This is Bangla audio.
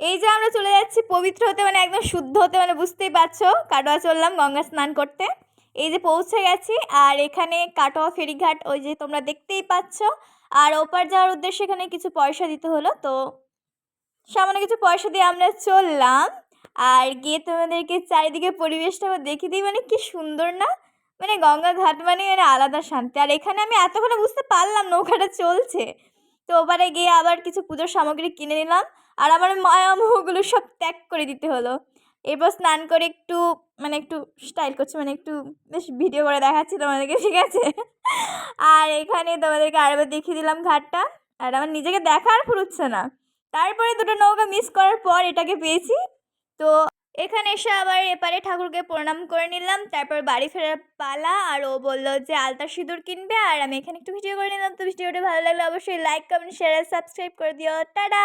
এই যে আমরা চলে যাচ্ছি পবিত্র হতে, মানে একদম শুদ্ধ হতে, মানে বুঝতেই পারছো। কাটোয়া চললাম গঙ্গা স্নান করতে। এই যে পৌঁছে গেছি, আর এখানে কাটোয়া ফেরিঘাট ওই যে তোমরা দেখতেই পাচ্ছ। আর ওপার যাওয়ার উদ্দেশ্যে এখানে কিছু পয়সা দিতে হলো, তো সামান্য কিছু পয়সা দিয়ে আমরা চললাম। আর গিয়ে তোমাদেরকে চারিদিকে পরিবেশটা দেখিয়ে দিই, মানে কি সুন্দর না, মানে গঙ্গা ঘাট মানে আলাদা শান্তি। আর এখানে আমি এতক্ষণে বুঝতে পারলাম নৌকাটা চলছে। তো ওপারে গিয়ে আবার কিছু পুজোর সামগ্রী কিনে নিলাম, আর আমার মায়ামোহগুলো সব ত্যাগ করে দিতে হলো। এরপর স্নান করে একটু স্টাইল করছি, মানে একটু বেশ ভিডিও করে দেখাচ্ছি তোমাদেরকে, ঠিক আছে। আর এখানে তোমাদেরকে আরেকবার দেখিয়ে দিলাম ঘাটটা। আর আমার নিজেকে দেখার ফুরুচ্ছে না। তারপরে দুটো নৌকা মিস করার পর এটাকে পেয়েছি। তো এখানে এসে আবার এপারে ঠাকুরকে প্রণাম করে নিলাম, তারপর বাড়ি ফেরার পালা। আর ও বললো যে আলতা সিঁদুর কিনবে, আর আমি এখানে একটু ভিডিও করে নিলাম। তো ভিডিওটা ভালো লাগলে অবশ্যই লাইক, কমেন্ট, শেয়ার আর সাবস্ক্রাইব করে দিও। টাটা।